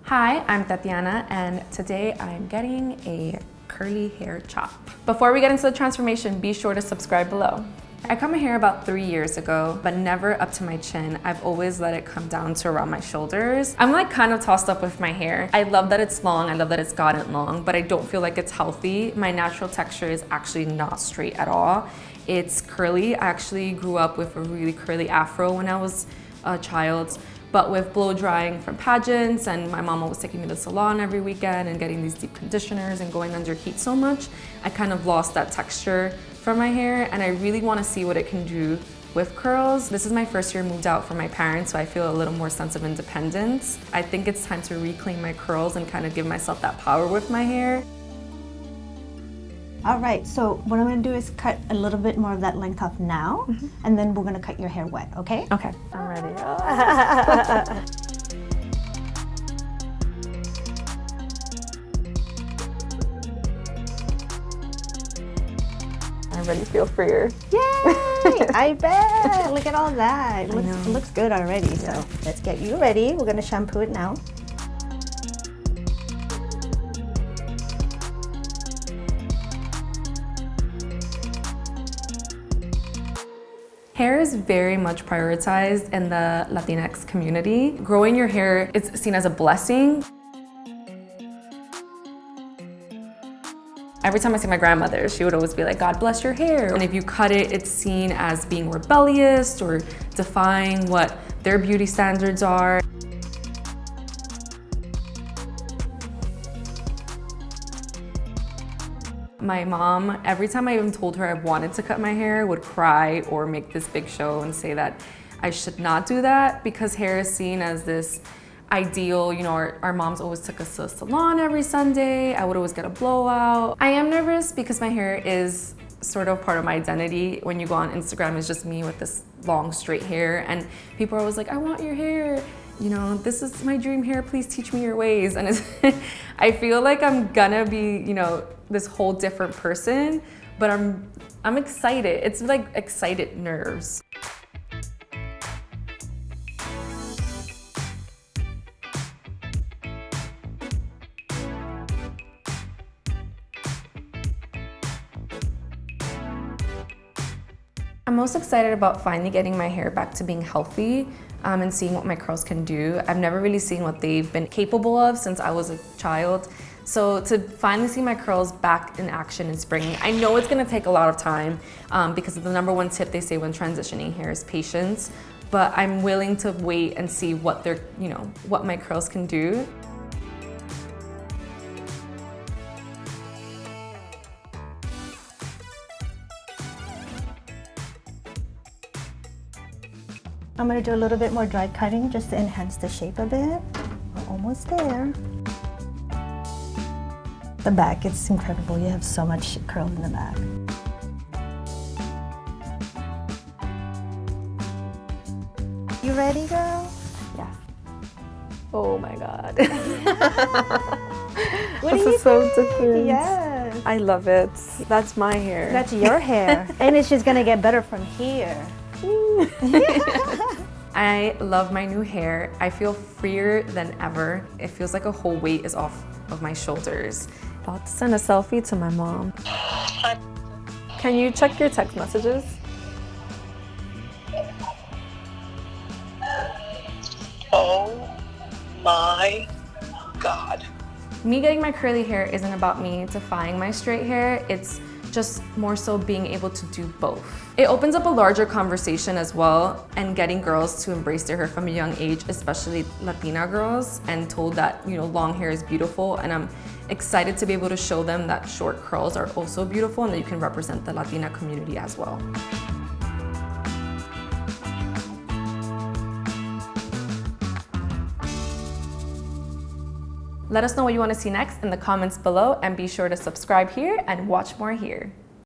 Hi, I'm Thatiana, and today I'm getting a curly hair chop. Before we get into the transformation, be sure to subscribe below. I cut my hair about 3 years ago, but never up to my chin. I've always let it come down to around my shoulders. I'm like kind of tossed up with my hair. I love that it's long, I love that it's gotten long, but I don't feel like it's healthy. My natural texture is actually not straight at all. It's curly. I actually grew up with a really curly afro when I was a child. But with blow drying from pageants and my mom was taking me to the salon every weekend and getting these deep conditioners and going under heat so much, I kind of lost that texture from my hair, and I really want to see what it can do with curls. This is my first year moved out from my parents, so I feel a little more sense of independence. I think it's time to reclaim my curls and kind of give myself that power with my hair. All right, so what I'm gonna do is cut a little bit more of that length off now, and then we're gonna cut your hair wet, okay? Okay, I'm ready. I already feel freer. Yay! I bet! Look at all that. It looks good already, Yeah. so let's get you ready. We're gonna shampoo it now. Hair is very much prioritized in the Latinx community. Growing your hair is seen as a blessing. Every time I see my grandmother, she would always be like, God bless your hair. And if you cut it, it's seen as being rebellious or defying what their beauty standards are. My mom, every time I even told her I wanted to cut my hair, would cry or make this big show and say that I should not do that because hair is seen as this ideal. You know, our moms always took us to a salon every Sunday. I would always get a blowout. I am nervous because my hair is sort of part of my identity. When you go on Instagram, it's just me with this long straight hair, and people are always like, I want your hair. You know, this is my dream hair, please teach me your ways. And I feel like I'm gonna be, you know, this whole different person, but I'm excited. It's like excited nerves. I'm most excited about finally getting my hair back to being healthy and seeing what my curls can do. I've never really seen what they've been capable of since I was a child. So to finally see my curls back in action in spring, I know it's gonna take a lot of time because the #1 tip they say when transitioning hair is patience, but I'm willing to wait and see what what my curls can do. I'm gonna do a little bit more dry cutting just to enhance the shape a bit. We're almost there. The back, it's incredible. You have so much curl in the back. You ready, girl? Yeah. Oh my God. What do This you is so think? different. Yes. I love it. That's my hair. That's your hair. And it's just gonna get better from here. I love my new hair. I feel freer than ever. It feels like a whole weight is off of my shoulders. About to send a selfie to my mom. Can you check your text messages? Oh my God. Me getting my curly hair isn't about me defying my straight hair. It's just more so being able to do both. It opens up a larger conversation as well, and getting girls to embrace their hair from a young age, especially Latina girls, and told that, you know, long hair is beautiful, and I'm excited to be able to show them that short curls are also beautiful and that you can represent the Latina community as well. Let us know what you want to see next in the comments below, and be sure to subscribe here and watch more here.